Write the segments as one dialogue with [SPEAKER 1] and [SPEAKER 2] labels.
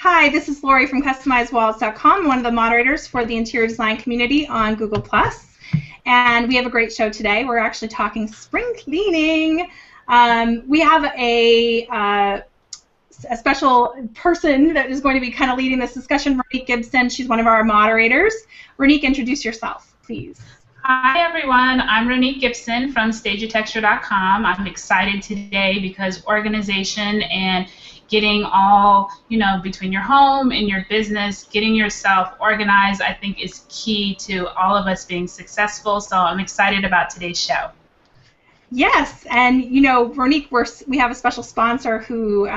[SPEAKER 1] Hi, this is Lori from CustomizedWalls.com, one of the moderators for the interior design community on Google+. And we have a great show today. We're actually talking spring cleaning. We have a special person that is going to be kind of leading this discussion, Ronique Gibson. She's one of our moderators. Ronique, introduce yourself, please.
[SPEAKER 2] Hi everyone, I'm Ronique Gibson from StageAtexture.com. I'm excited today because organization and getting all, between your home and your business, getting yourself organized, I think is key to all of us being successful. So I'm excited about today's show.
[SPEAKER 1] Yes, and Ronique, we have a special sponsor who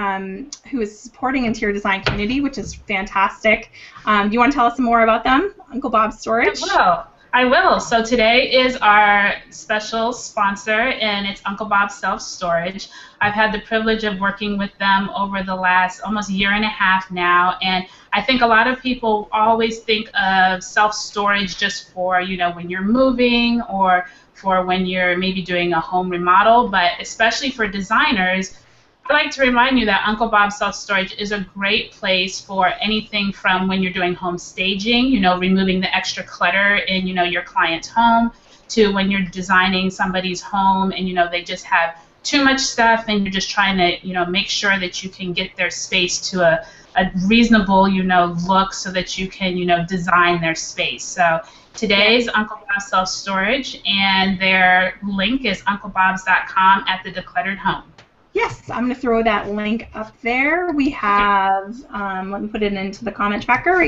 [SPEAKER 1] is supporting interior design community, which is fantastic. Do you want to tell us some more about them, Uncle Bob's Storage?
[SPEAKER 2] I will. So today is our special sponsor, and it's Uncle Bob's Self-Storage. I've had the privilege of working with them over the last almost year and a half now, and I think a lot of people always think of self-storage just for, when you're moving or for when you're maybe doing a home remodel, but especially for designers, I'd like to remind you that Uncle Bob's Self-Storage is a great place for anything from when you're doing home staging, removing the extra clutter in, your client's home, to when you're designing somebody's home and, they just have too much stuff and you're just trying to, make sure that you can get their space to a reasonable, look so that you can, design their space. So today's Uncle Bob's Self-Storage, and their link is UncleBobs.com at the Decluttered Home.
[SPEAKER 1] Yes, I'm going to throw that link up there. We have, let me put it into the comment tracker.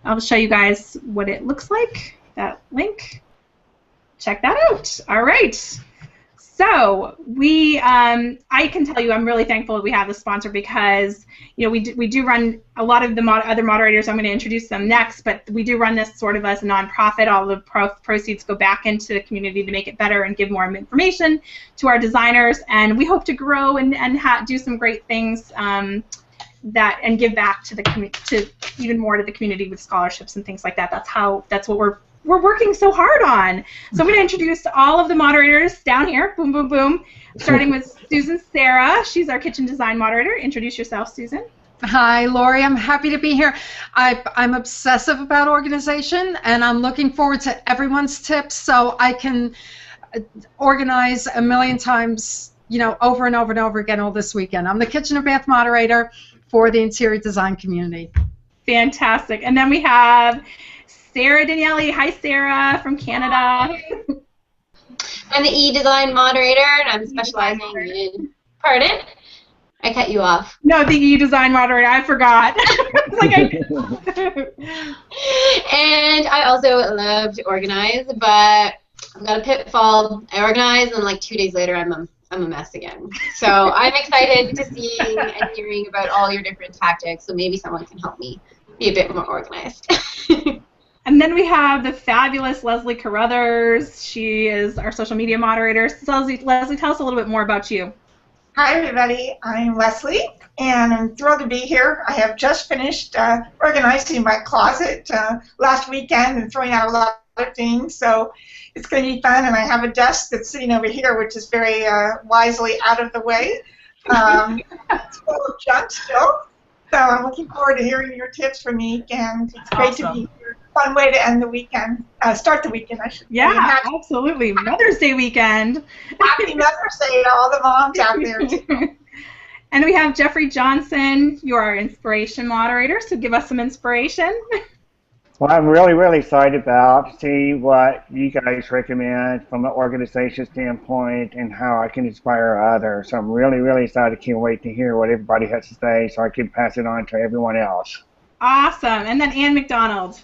[SPEAKER 1] I'll show you guys what it looks like, that link. Check that out. All right. So I can tell you I'm really thankful that we have this sponsor because we do run a lot of the other moderators. I'm going to introduce them next, but we do run this sort of as a nonprofit. All the proceeds go back into the community to make it better and give more information to our designers. And we hope to grow and do some great things and give back to even more to the community with scholarships and things like that. That's what we're working so hard on. So I'm going to introduce all of the moderators down here, boom, boom, boom, starting with Susan Sarah. She's our kitchen design moderator. Introduce yourself, Susan.
[SPEAKER 3] Hi, Lori. I'm happy to be here. I'm obsessive about organization, and I'm looking forward to everyone's tips so I can organize a million times, over and over and over again all this weekend. I'm the kitchen and bath moderator for the interior design community.
[SPEAKER 1] Fantastic. And then we have Sarah Daniele. Hi, Sarah, from Canada.
[SPEAKER 4] I'm the e-design moderator, and I'm specializing in... Pardon? I cut you off.
[SPEAKER 1] No, the e-design moderator. I forgot.
[SPEAKER 4] And I also love to organize, but I've got a pitfall. I organize, and like 2 days later, I'm a mess again. So I'm excited to seeing and hearing about all your different tactics, so maybe someone can help me be a bit more organized.
[SPEAKER 1] And then we have the fabulous Leslie Carruthers. She is our social media moderator. So Leslie, tell us a little bit more about you.
[SPEAKER 5] Hi, everybody. I'm Leslie, and I'm thrilled to be here. I have just finished organizing my closet last weekend and throwing out a lot of things, so it's going to be fun. And I have a desk that's sitting over here, which is very wisely out of the way. It's full of junk still. So I'm looking forward to hearing your tips from me, and it's great to be here. Fun way to end the weekend, start the weekend, I should say.
[SPEAKER 1] Yeah, absolutely. Mother's Day weekend.
[SPEAKER 5] Happy Mother's Day to all the moms out there, too.
[SPEAKER 1] And we have Jeffrey Johnson, you're our inspiration moderator, so give us some inspiration.
[SPEAKER 6] Well, I'm really, really excited about seeing what you guys recommend from an organization standpoint and how I can inspire others. So I'm really, really excited. Can't wait to hear what everybody has to say so I can pass it on to everyone else.
[SPEAKER 1] Awesome. And then Ann McDonald.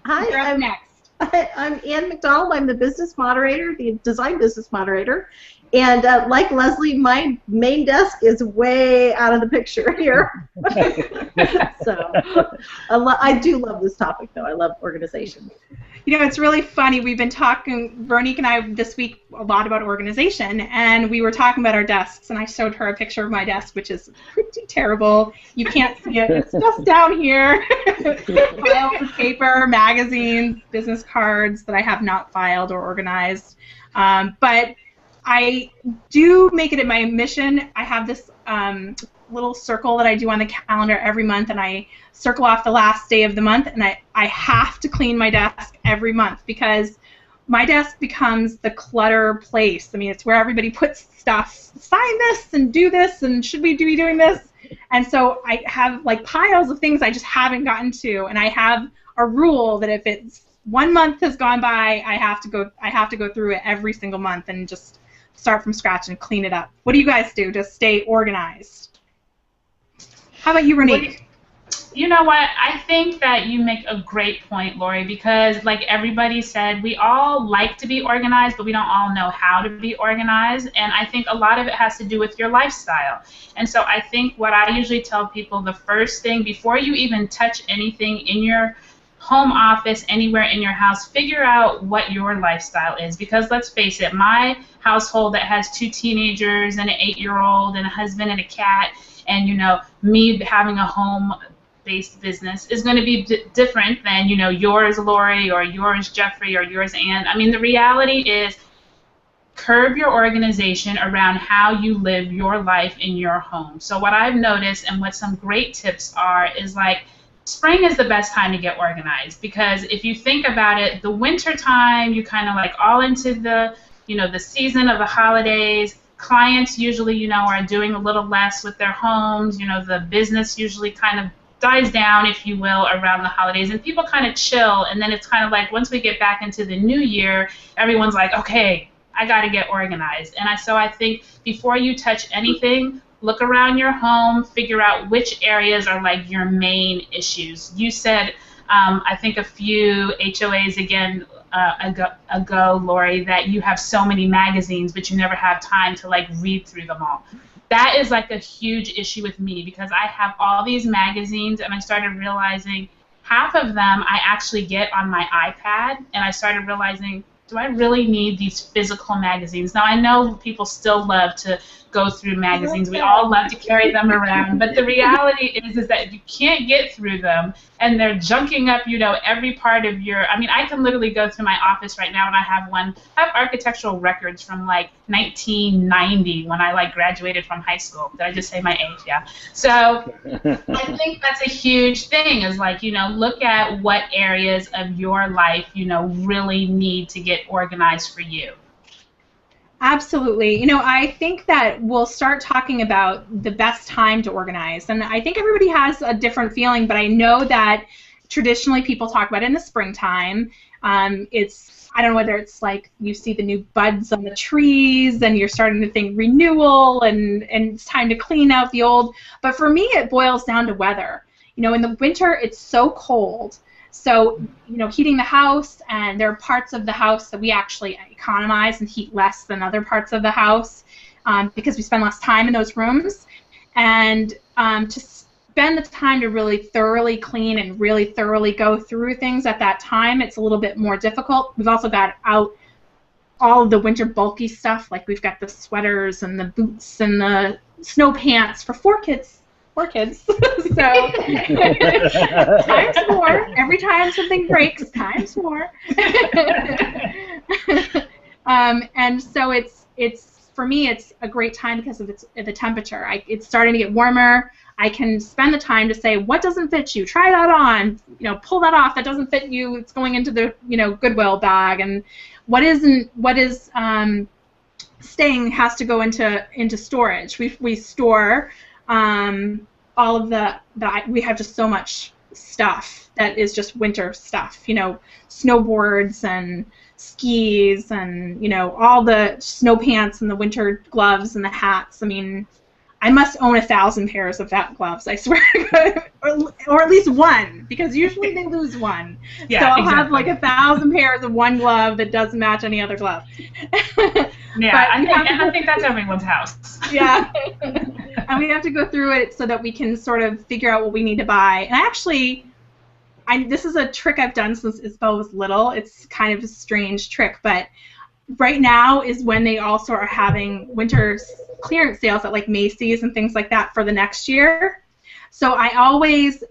[SPEAKER 7] Hi,
[SPEAKER 1] I'm next.
[SPEAKER 7] I'm Ann McDonald. I'm the business moderator, the design business moderator. And like Leslie, my main desk is way out of the picture here. So I do love this topic, though. I love organization.
[SPEAKER 1] It's really funny. We've been talking, Veronique and I, this week a lot about organization, and we were talking about our desks, and I showed her a picture of my desk, which is pretty terrible. You can't see it. It's just down here. Piles of paper, magazines, business cards that I have not filed or organized. But I do make it my mission. I have this little circle that I do on the calendar every month, and I circle off the last day of the month, and I have to clean my desk every month because my desk becomes the clutter place. I mean, it's where everybody puts stuff. Sign this and do this, and should we be doing this? And so I have like piles of things I just haven't gotten to, and I have a rule that if it's 1 month has gone by, I have to go through it every single month and just start from scratch and clean it up. What do you guys do to stay organized? How about you, Renique?
[SPEAKER 2] You know what? I think that you make a great point, Lori, because like everybody said, we all like to be organized, but we don't all know how to be organized. And I think a lot of it has to do with your lifestyle. And so I think what I usually tell people, the first thing, before you even touch anything in your home office, anywhere in your house, figure out what your lifestyle is. Because let's face it, my household that has 2 teenagers and an 8-year-old and a husband and a cat, and me having a home-based business is going to be different than yours, Lori, or yours, Jeffrey, or yours, Ann. I mean, the reality is, curb your organization around how you live your life in your home. So what I've noticed, and what some great tips are, is like, spring is the best time to get organized, because if you think about it, the winter time, you kind of like all into the, the season of the holidays. Clients usually, are doing a little less with their homes. The business usually kind of dies down, if you will, around the holidays, and people kind of chill. And then it's kind of like once we get back into the new year, everyone's like, okay, I got to get organized. And so I think before you touch anything, look around your home, figure out which areas are like your main issues. You said, I think a few HOAs ago, Lori, that you have so many magazines, but you never have time to like read through them all. That is like a huge issue with me, because I have all these magazines, and I started realizing half of them I actually get on my iPad, and I started realizing, do I really need these physical magazines? Now, I know people still love to go through magazines. We all love to carry them around. But the reality is that you can't get through them, and they're junking up, every part of your... I mean, I can literally go through my office right now, and I have architectural records from, like, 1990 when I, like, graduated from high school. Did I just say my age? Yeah. So I think that's a huge thing, is, like, look at what areas of your life, really need to get organized for you.
[SPEAKER 1] Absolutely. I think that we'll start talking about the best time to organize. And I think everybody has a different feeling, but I know that traditionally people talk about it in the springtime. I don't know whether it's like you see the new buds on the trees and you're starting to think renewal and it's time to clean out the old. But for me, it boils down to weather. In the winter, it's so cold. So, heating the house, and there are parts of the house that we actually economize and heat less than other parts of the house because we spend less time in those rooms. And to spend the time to really thoroughly clean and really thoroughly go through things at that time, it's a little bit more difficult. We've also got out all of the winter bulky stuff, like we've got the sweaters and the boots and the snow pants for 4 kids. So times more. Every time something breaks, times more. And so it's for me, it's a great time because of the temperature. It's starting to get warmer. I can spend the time to say, what doesn't fit you? Try that on. Pull that off. That doesn't fit you. It's going into the Goodwill bag. And what is staying has to go into storage. We store. All of we have just so much stuff that is just winter stuff, snowboards and skis and, all the snow pants and the winter gloves and the hats. I mean, I must own 1,000 pairs of that gloves, I swear to God, or at least one, because usually they lose one. Yeah, so I'll have like 1,000 pairs of one glove that doesn't match any other glove.
[SPEAKER 2] Yeah, I think that's everyone's house.
[SPEAKER 1] Yeah. And we have to go through it so that we can sort of figure out what we need to buy. And actually, this is a trick I've done since Isabel was little. It's kind of a strange trick, but right now is when they also are having winter clearance sales at like Macy's and things like that for the next year. So I always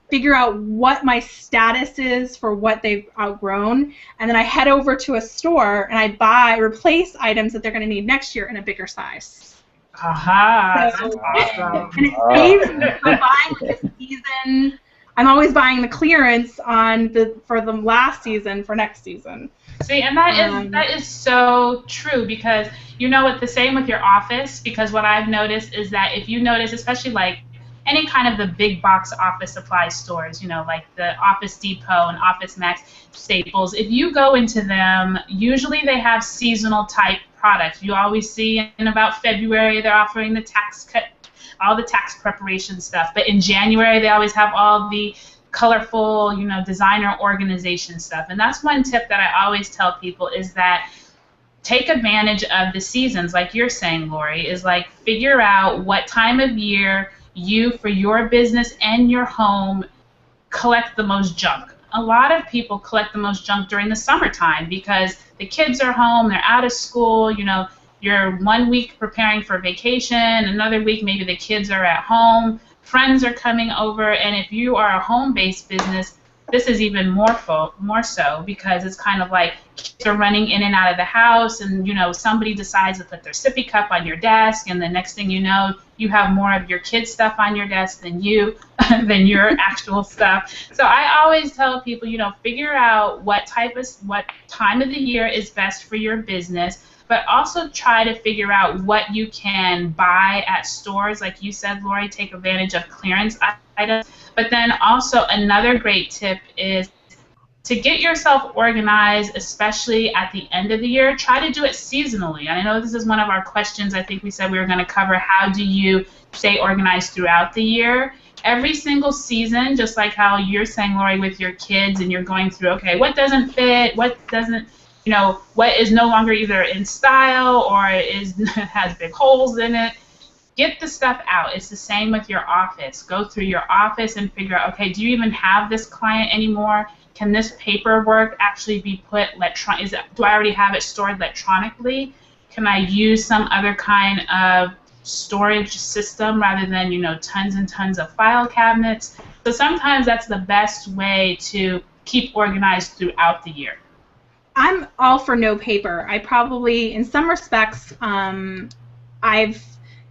[SPEAKER 1] figure out what my status is for what they've outgrown, and then I head over to a store and I replace items that they're going to need next year in a bigger size.
[SPEAKER 2] Aha!
[SPEAKER 1] So,
[SPEAKER 2] That's awesome.
[SPEAKER 1] and it saves me from buying this season. I'm always buying the clearance for the last season for next season.
[SPEAKER 2] See, and that is so true, because you know what, the same with your office, because what I've noticed is that if you notice, especially like any kind of the big box office supply stores, you know, like the Office Depot and Office Max, Staples, if you go into them, usually they have seasonal type products. You always see in about February they're offering the tax cut, all the tax preparation stuff, but in January they always have all the colorful, you know, designer organization stuff. And that's one tip that I always tell people, is that take advantage of the seasons, like you're saying, Lori, is like figure out what time of year you, for your business and your home, collect the most junk. A lot of people collect the most junk during the summertime because the kids are home, they're out of school, you know, you're 1 week preparing for vacation, another week maybe the kids are at home, friends are coming over, and if you are a home-based business, this is even more so, because it's kind of like kids are running in and out of the house, and you know, somebody decides to put their sippy cup on your desk, and the next thing you know, you have more of your kids' stuff on your desk than your actual stuff. So I always tell people, you know, figure out what time of the year is best for your business, but also try to figure out what you can buy at stores. Like you said, Lori, take advantage of clearance items. But then also another great tip is to get yourself organized, especially at the end of the year. Try to do it seasonally. And I know this is one of our questions. I think we said we were going to cover, how do you stay organized throughout the year? Every single season, just like how you're saying, Lori, with your kids, and you're going through, okay, what doesn't fit, what doesn't, you know, what is no longer either in style or has big holes in it. Get the stuff out. It's the same with your office. Go through your office and figure out, okay, do you even have this client anymore? Can this paperwork actually be put do I already have it stored electronically? Can I use some other kind of storage system rather than, you know, tons and tons of file cabinets? So sometimes that's the best way to keep organized throughout the year.
[SPEAKER 1] I'm all for no paper. I probably, in some respects, I've,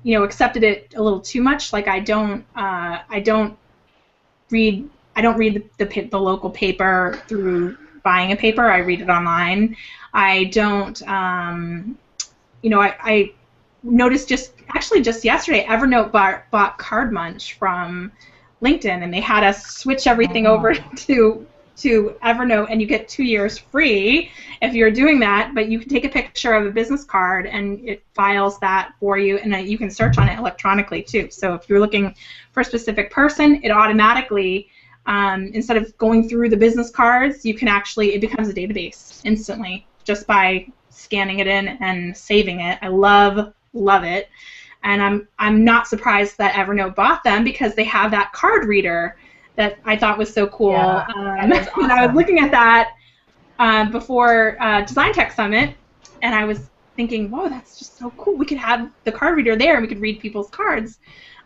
[SPEAKER 1] you know, accepted it a little too much. Like I don't read the local paper through buying a paper. I read it online. I don't, you know, I noticed just yesterday, Evernote bought Card Munch from LinkedIn, and they had us switch everything over to Evernote, and you get 2 years free if you're doing that, but you can take a picture of a business card and it files that for you, and you can search on it electronically too. So if you're looking for a specific person, it automatically, instead of going through the business cards, you can actually, it becomes a database instantly just by scanning it in and saving it. I love it, and I'm not surprised that Evernote bought them, because they have that card reader that I thought was so cool.
[SPEAKER 2] Yeah,
[SPEAKER 1] And I was looking at that before Design Tech Summit, and I was thinking, whoa, that's just so cool. We could have the card reader there, and we could read people's cards.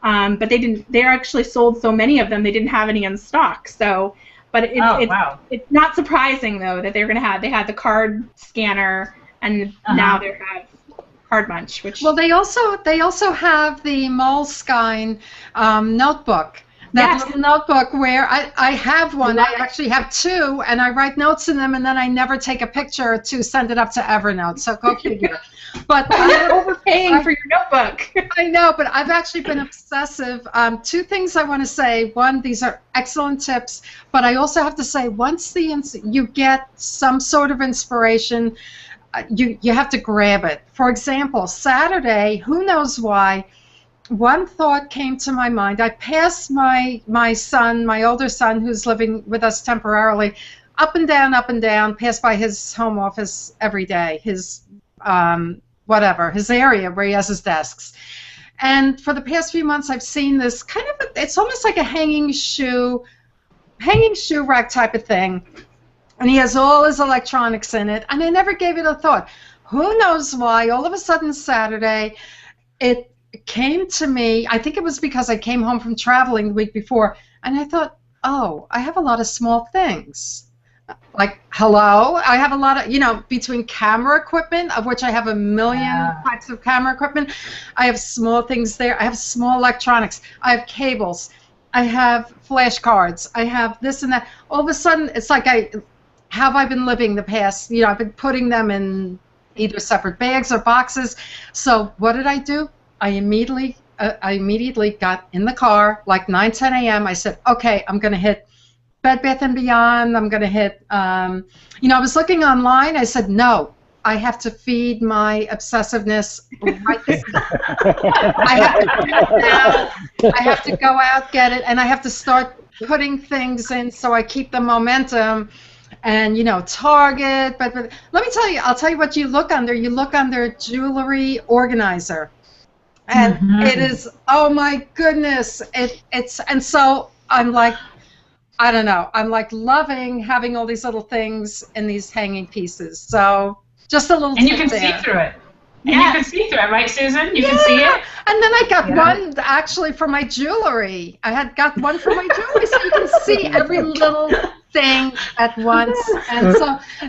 [SPEAKER 1] But they didn't. They actually sold so many of them, they didn't have any in stock. So, but it's not surprising though that they had the card scanner, and now they have Card Munch. Which,
[SPEAKER 3] well, they also have the Moleskine notebook. That little notebook where I have one. I actually have two, and I write notes in them, and then I never take a picture to send it up to Evernote. So go figure. But
[SPEAKER 1] you're overpaying for your notebook.
[SPEAKER 3] I know, but I've actually been obsessive. Two things I want to say. One, these are excellent tips, but I also have to say, once you get some sort of inspiration, you have to grab it. For example, Saturday, who knows why, one thought came to my mind. I passed my older son, who's living with us temporarily, up and down, passed by his home office every day, his his area where he has his desks. And for the past few months, I've seen this kind of, it's almost like a hanging shoe rack type of thing. And he has all his electronics in it, and I never gave it a thought. Who knows why, all of a sudden Saturday, it came to me. I think it was because I came home from traveling the week before, and I thought, oh, I have a lot of small things. Like, hello, I have a lot of, between camera equipment, of which I have a million types of camera equipment, I have small things there. I have small electronics. I have cables. I have flashcards. I have this and that. All of a sudden, it's like have I been living the past, I've been putting them in either separate bags or boxes. So what did I do? I immediately got in the car, like 9, 10 a.m. I said, okay, I'm going to hit Bed Bath & Beyond. I'm going to hit, I was looking online. I said, no, I have to feed my obsessiveness right this I have to go out, get it, and I have to start putting things in so I keep the momentum. And, Target, but let me tell you, I'll tell you what you look under. You look under Jewelry Organizer. And it is, oh my goodness, and so I'm like, I don't know, I'm like loving having all these little things in these hanging pieces. So just a little
[SPEAKER 2] And
[SPEAKER 3] tip
[SPEAKER 2] you can
[SPEAKER 3] there.
[SPEAKER 2] see through it. And you can see through it, right, Susan? You can see it?
[SPEAKER 3] And then I got one actually for my jewelry. I had got one for my jewelry, so you can see every little thing at once. And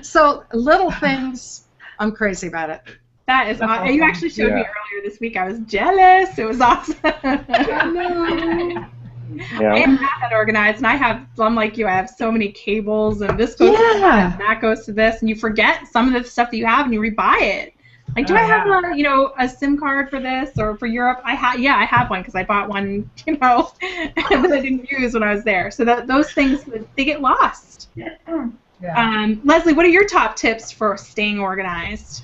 [SPEAKER 3] so little things, I'm crazy about it.
[SPEAKER 1] That is awesome. You actually showed me earlier this week. I was jealous. It was awesome. I know.
[SPEAKER 6] Yeah.
[SPEAKER 1] I am not that organized, and I'm like you, I have so many cables, and this goes to that, and that goes to this, and you forget some of the stuff that you have, and you rebuy it. Like, do I have a SIM card for this or for Europe? I have one because I bought one, that I didn't use when I was there. So those things, they get lost.
[SPEAKER 5] Yeah.
[SPEAKER 1] Leslie, what are your top tips for staying organized?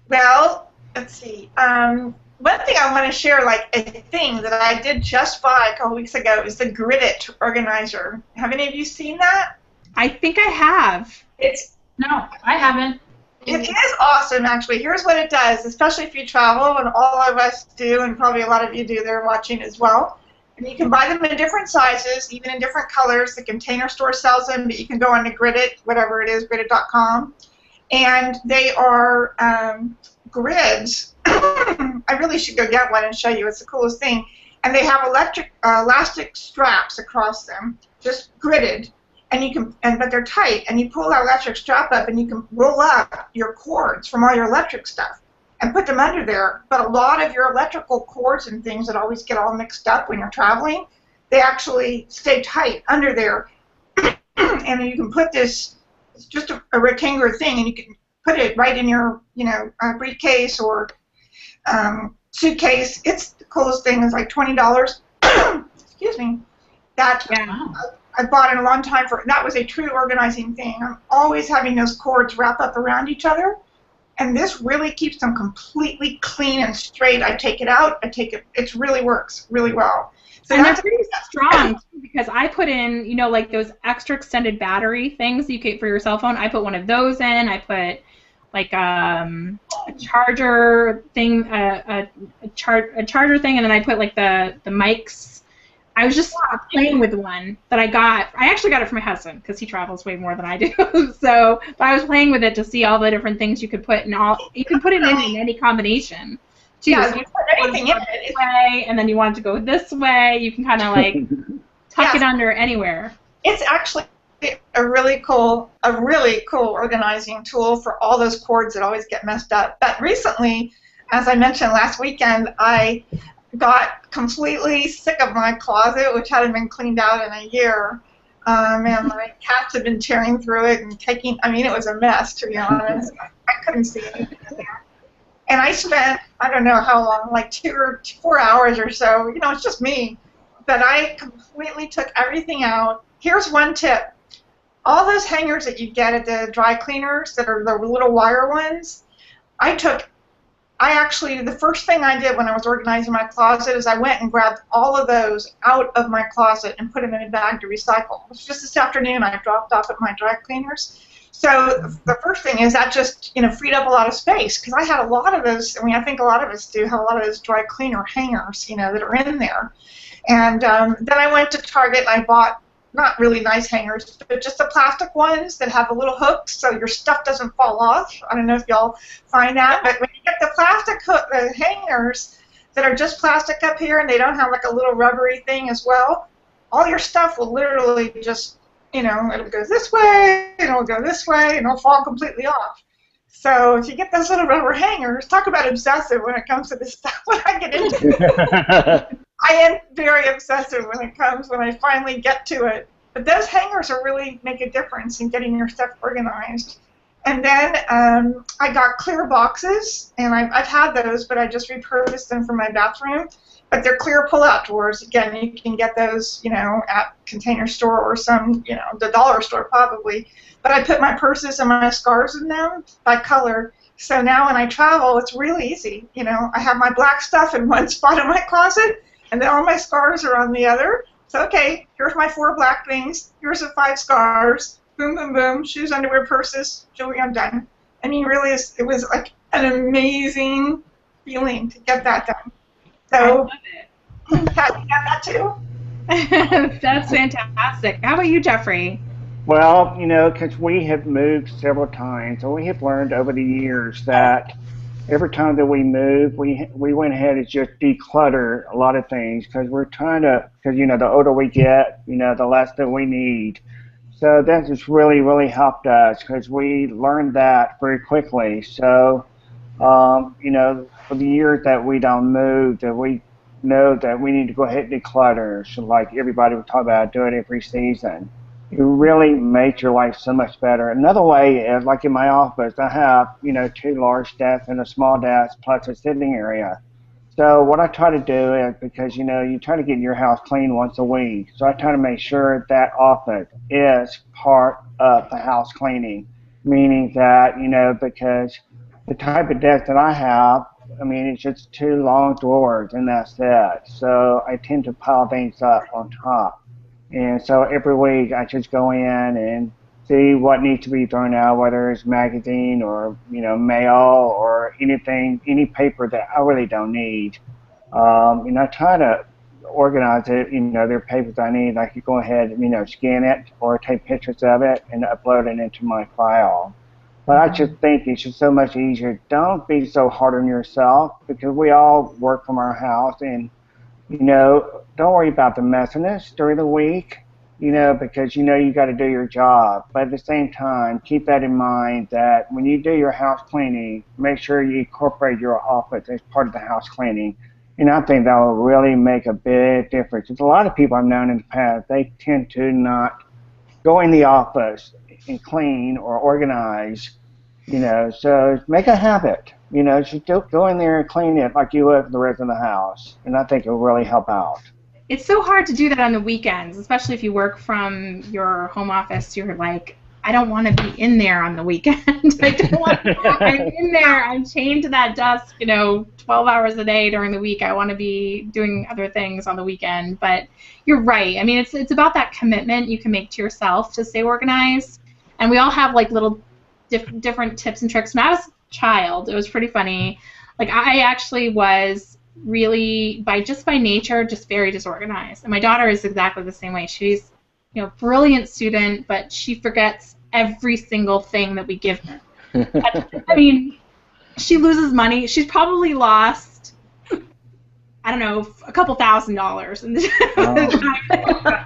[SPEAKER 5] Well, let's see. One thing I want to share, like a thing that I did just buy a couple weeks ago, is the Gridit Organizer. Have any of you seen that?
[SPEAKER 1] I think I have.
[SPEAKER 2] No, I haven't.
[SPEAKER 5] It is awesome, actually. Here's what it does, especially if you travel, and all of us do, and probably a lot of you do there watching as well. And you can buy them in different sizes, even in different colors. The Container Store sells them, but you can go on to Gridit, whatever it is, Gridit.com. And they are grids. I really should go get one and show you. It's the coolest thing. And they have elastic straps across them, just gridded. And you can, but they're tight. And you pull that electric strap up, and you can roll up your cords from all your electric stuff and put them under there. But a lot of your electrical cords and things that always get all mixed up when you're traveling, they actually stay tight under there. And you can put this. It's just a rectangular thing, and you can put it right in your, briefcase or suitcase. It's the coolest thing. It's like $20. Excuse me. That I bought in a long time for. That was a true organizing thing. I'm always having those cords wrap up around each other, and this really keeps them completely clean and straight. I take it out. I take it. It really works really well. So
[SPEAKER 1] and they're pretty strong too, because I put in, like those extra extended battery things you get for your cell phone. I put one of those in. I put like a charger thing, a charger thing, and then I put like the mics. I was just playing with one that I got. I actually got it for my husband because he travels way more than I do. But I was playing with it to see all the different things you could put in. You can put it in any combination. Too.
[SPEAKER 5] Yeah,
[SPEAKER 1] so
[SPEAKER 5] you put anything in it.
[SPEAKER 1] This way, and then you want it to go this way. You can kind of like tuck it under anywhere.
[SPEAKER 5] It's actually a really cool organizing tool for all those cords that always get messed up. But recently, as I mentioned last weekend, I got completely sick of my closet, which hadn't been cleaned out in a year. And my cats had been tearing through it and taking. I mean, it was a mess, to be honest. I couldn't see anything in there. And I spent, I don't know how long, like 2 or 4 hours or so. It's just me. But I completely took everything out. Here's one tip. All those hangers that you get at the dry cleaners that are the little wire ones, the first thing I did when I was organizing my closet is I went and grabbed all of those out of my closet and put them in a bag to recycle. It was just this afternoon I dropped off at my dry cleaners. So the first thing is that just freed up a lot of space, because I had a lot of those. I mean, I think a lot of us do have a lot of those dry cleaner hangers, that are in there. And then I went to Target and I bought not really nice hangers, but just the plastic ones that have the little hooks so your stuff doesn't fall off. I don't know if y'all find that, but when you get the plastic hangers that are just plastic up here and they don't have like a little rubbery thing as well, all your stuff will literally just, it'll go this way, and it'll go this way, and it'll fall completely off. So if you get those little rubber hangers, talk about obsessive when it comes to this stuff. When I get into it, I am very obsessive when I finally get to it. But those hangers are really make a difference in getting your stuff organized. And then I got clear boxes, and I've had those, but I just repurposed them for my bathroom. But they're clear pull-out drawers. Again, you can get those, at Container Store or some, the dollar store probably. But I put my purses and my scarves in them by color. So now when I travel, it's really easy. I have my black stuff in one spot in my closet, and then all my scarves are on the other. So, okay, here's my 4 black things. Here's the 5 scarves. Boom, boom, boom. Shoes, underwear, purses. Julie, I'm done. I mean, really, it was like an amazing feeling to get that done. So,
[SPEAKER 1] I love it.
[SPEAKER 5] Have you done that too?
[SPEAKER 1] That's fantastic. How about you, Jeffrey?
[SPEAKER 6] Well, because we have moved several times, and we have learned over the years that every time that we move, we went ahead and just declutter a lot of things because we're trying to, because, the older we get, the less that we need. So that just really, really helped us because we learned that very quickly. So, for the years that we don't move, that we know that we need to go ahead and declutter. So like everybody would talk about, do it every season. It really makes your life so much better. Another way is, like in my office, I have, 2 large desks and a small desk plus a sitting area. So what I try to do is, because, you try to get your house clean once a week, so I try to make sure that office is part of the house cleaning, meaning that, because the type of desk that I have, I mean, it's just 2 long drawers and that's it. So I tend to pile things up on top. And so every week I just go in and see what needs to be thrown out, whether it's magazine or, mail or anything, any paper that I really don't need. And I try to organize it, there are papers I need. I could go ahead and, scan it or take pictures of it and upload it into my file. But I just think it's just so much easier. Don't be so hard on yourself because we all work from our house and, don't worry about the messiness during the week, because you got to do your job. But at the same time, keep that in mind that when you do your house cleaning, make sure you incorporate your office as part of the house cleaning. And I think that will really make a big difference. There's a lot of people I've known in the past, they tend to not go in the office and clean or organize, so make a habit. Just go in there and clean it like you would for the rest of the house, and I think it will really help out.
[SPEAKER 1] It's so hard to do that on the weekends, especially if you work from your home office. You're like, I don't want to be in there on the weekend. I don't want I'm in there. I'm chained to that desk, 12 hours a day during the week. I want to be doing other things on the weekend. But you're right. I mean, it's about that commitment you can make to yourself to stay organized. And we all have like little different tips and tricks. When I was a child, it was pretty funny. Like I actually was really by nature just very disorganized, and my daughter is exactly the same way. She's brilliant student, but she forgets every single thing that we give her. I mean, she loses money. She's probably lost, I don't know, a couple $1,000s.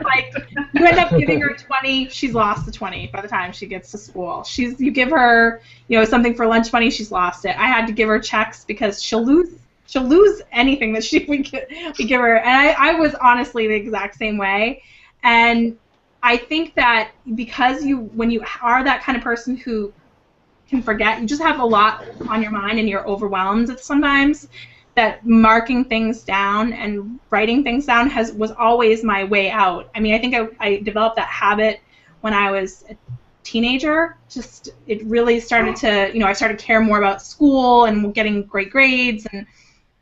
[SPEAKER 1] Like, you end up giving her 20, she's lost the 20 by the time she gets to school. You give her, something for lunch money, she's lost it. I had to give her checks because she'll lose anything that we give her. And I was honestly the exact same way. And I think that because when you are that kind of person who can forget, you just have a lot on your mind and you're overwhelmed sometimes, that marking things down and writing things down was always my way out. I mean, I think I developed that habit when I was a teenager. Just it really started to, I started to care more about school and getting great grades, and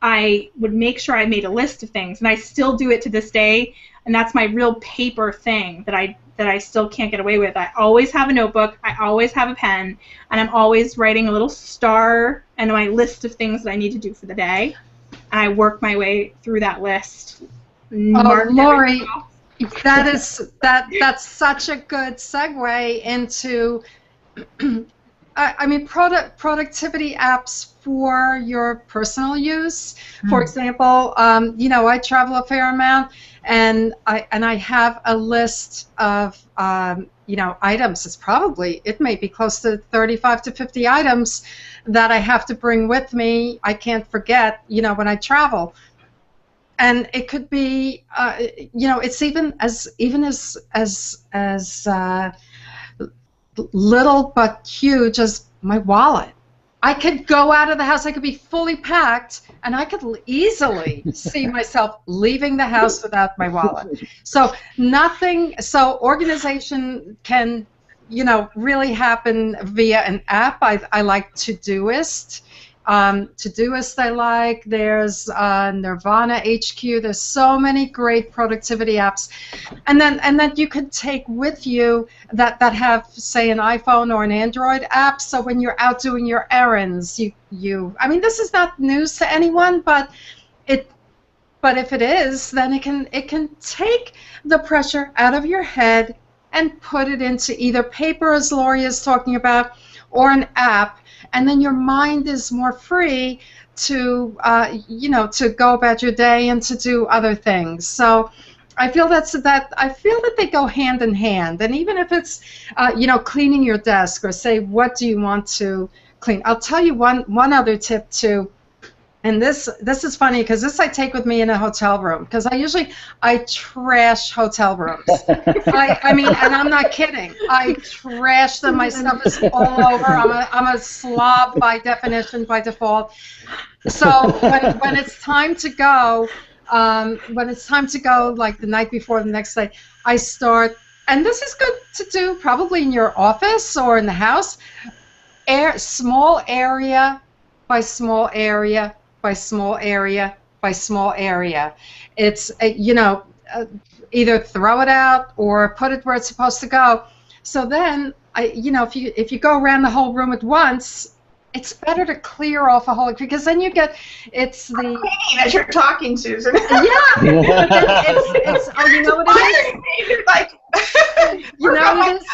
[SPEAKER 1] I would make sure I made a list of things, and I still do it to this day, and that's my real paper thing that I still can't get away with. I always have a notebook, I always have a pen, and I'm always writing a little star and my list of things that I need to do for the day, and I work my way through that list.
[SPEAKER 3] Oh, Lori, that's such a good segue into, I mean, productivity apps for your personal use. For example, I travel a fair amount, and I have a list of items. It may be close to 35 to 50 items that I have to bring with me. I can't forget, when I travel. And it could be, it's even as little but huge as my wallet. I could go out of the house, I could be fully packed, and I could easily see myself leaving the house without my wallet. So organization can, really happen via an app. I like Todoist. Todoist I like. There's Nirvana HQ. There's so many great productivity apps, and then you could take with you that have, say, an iPhone or an Android app. So when you're out doing your errands, this is not news to anyone, but if it is, then it can take the pressure out of your head and put it into either paper, as Lori is talking about, or an app. And then your mind is more free to, to go about your day and to do other things. So I feel that they go hand in hand. And even if it's, cleaning your desk, or say, what do you want to clean? I'll tell you one other tip too. And this is funny, because this I take with me in a hotel room, because I trash hotel rooms. And I'm not kidding. I trash them. My stuff is all over. I'm a slob by definition, by default. So when it's time to go, like the night before, the next day, I start. And this is good to do probably in your office or in the house. Small area by small area by small area by small area. It's either throw it out or put it where it's supposed to go. So then if you go around the whole room at once, it's better to clear off a whole, because then you get
[SPEAKER 5] I'm cleaning as you're talking, Susan.
[SPEAKER 3] Yeah. But you know what it is?
[SPEAKER 5] You're like,
[SPEAKER 3] what it is?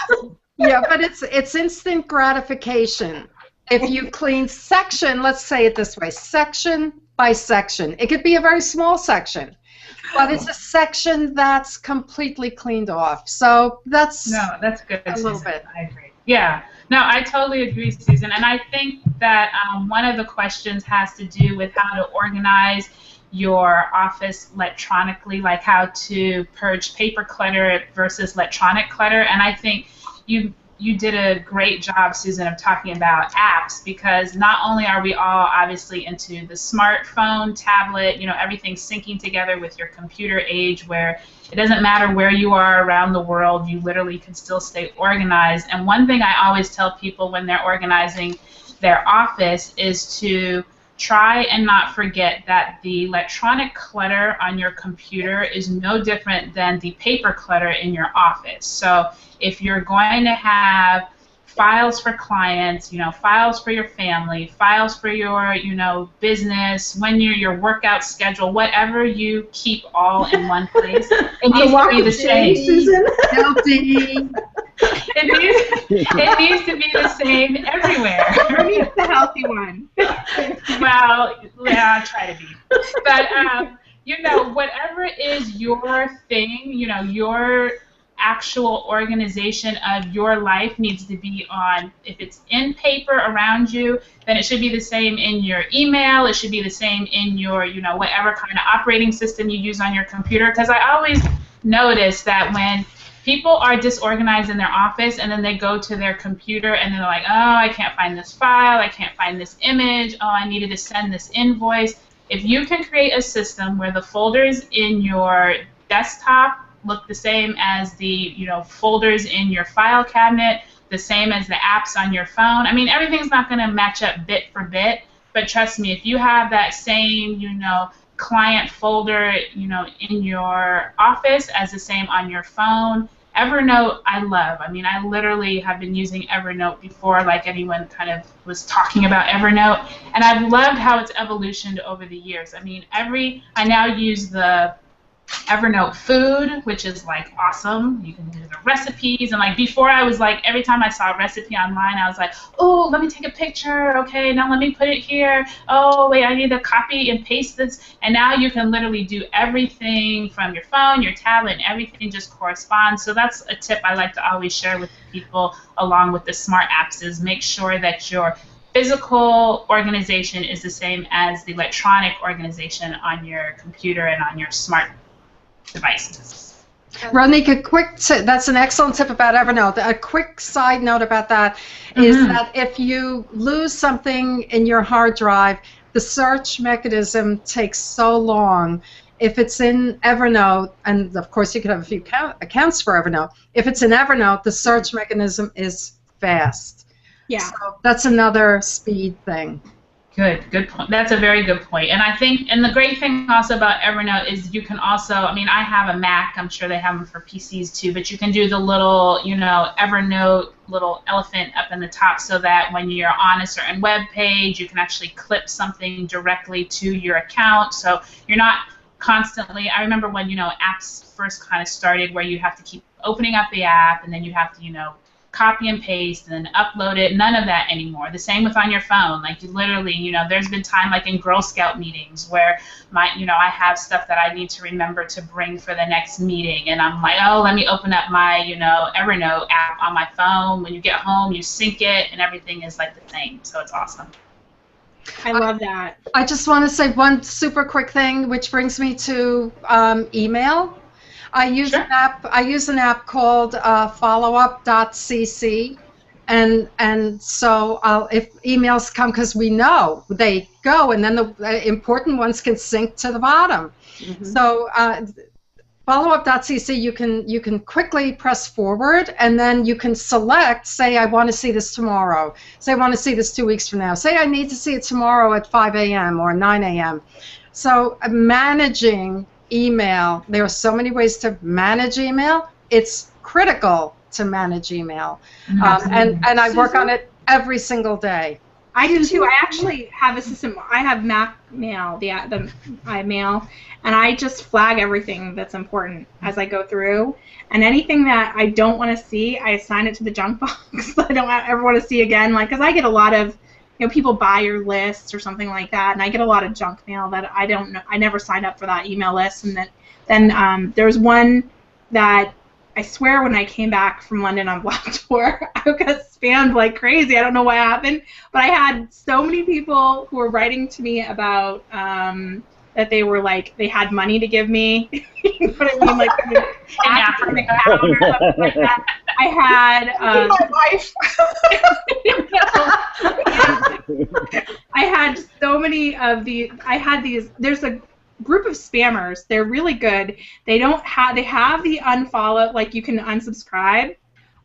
[SPEAKER 3] Yeah, but it's instant gratification. If you clean section, let's say it this way, section by section. It could be a very small section, but it's a section that's completely cleaned off. So that's
[SPEAKER 2] good,
[SPEAKER 3] a little bit.
[SPEAKER 2] I agree. Yeah. No, I totally agree, Susan. And I think that one of the questions has to do with how to organize your office electronically, like how to purge paper clutter versus electronic clutter. And I think you did a great job, Susan, of talking about apps, because not only are we all obviously into the smartphone, tablet, everything syncing together with your computer age, where it doesn't matter where you are around the world, you literally can still stay organized. And one thing I always tell people when they're organizing their office is to try and not forget that the electronic clutter on your computer is no different than the paper clutter in your office. So if you're going to have files for clients, files for your family, files for your, business, your workout schedule, whatever you keep all in one place, it needs to be the same. It needs to be the same everywhere.
[SPEAKER 1] It's the healthy one.
[SPEAKER 2] Well, yeah, I'll try to be. But, whatever is your thing, your actual organization of your life needs to be on, if it's in paper around you, then it should be the same in your email, it should be the same in your, whatever kind of operating system you use on your computer, because I always notice that when people are disorganized in their office and then they go to their computer and they're like, oh, I can't find this file, I can't find this image, oh, I needed to send this invoice. If you can create a system where the folders in your desktop look the same as the folders in your file cabinet, the same as the apps on your phone. I mean, everything's not going to match up bit for bit, but trust me, if you have that same client folder in your office as the same on your phone. Evernote I love. I mean, I literally have been using Evernote before like anyone kind of was talking about Evernote, and I've loved how it's evolutioned over the years. I mean, I now use the Evernote Food, which is like awesome. You can do the recipes, and like before I was like, every time I saw a recipe online, I was like, oh, let me take a picture. Okay, now let me put it here. Oh, wait, I need to copy and paste this. And now you can literally do everything from your phone, your tablet, and everything just corresponds. So that's a tip I like to always share with people along with the smart apps is make sure that your physical organization is the same as the electronic organization on your computer and on your smart devices.
[SPEAKER 3] Ronique, that's an excellent tip about Evernote. A quick side note about that is that if you lose something in your hard drive, the search mechanism takes so long. If it's in Evernote, and of course you could have a few accounts for Evernote, if it's in Evernote, the search mechanism is fast.
[SPEAKER 1] Yeah.
[SPEAKER 3] So that's another speed thing.
[SPEAKER 2] Good point. That's a very good point. And I think, and the great thing also about Evernote is you can also, I mean, I have a Mac, I'm sure they have them for PCs too, but you can do the little, you know, Evernote little elephant up in the top so that when you're on a certain web page, you can actually clip something directly to your account. So you're not constantly, I remember when, you know, apps first kind of started where you have to keep opening up the app and then you have to, you know, copy and paste and then upload it. None of that anymore. The same with on your phone. Like you literally, you know, there's been time like in Girl Scout meetings where I have stuff that I need to remember to bring for the next meeting, and I'm like, oh, let me open up my, you know, Evernote app on my phone. When you get home, you sync it, and everything is like the same. So it's awesome.
[SPEAKER 1] I love that.
[SPEAKER 3] I just want to say one super quick thing, which brings me to email. I use an app. I use an app called followup.cc, and so if emails come, because we know they go, and then the important ones can sync to the bottom. So followup.cc, you can quickly press forward, and then you can select. Say I want to see this tomorrow. Say I want to see this 2 weeks from now. Say I need to see it tomorrow at 5 a.m. or 9 a.m. So managing email. There are so many ways to manage email. It's critical to manage email, and I work on it every single day.
[SPEAKER 1] I do too. I actually have a system. I have Mac Mail, the iMail, and I just flag everything that's important as I go through. And anything that I don't want to see, I assign it to the junk box. I don't ever want to see again. Like, because I get a lot of, you know, people buy your list or something like that, and I get a lot of junk mail that I don't know. I never signed up for that email list, and then there was one that I swear when I came back from London on Block Tour, I got spammed like crazy. I don't know what happened, but I had so many people who were writing to me about that they were like they had money to give me. You know what I mean? Like ask for an account or something like that. I had
[SPEAKER 5] my wife.
[SPEAKER 1] I had so many of these. I had these. There's a group of spammers. They're really good. They have the unfollow, like you can unsubscribe,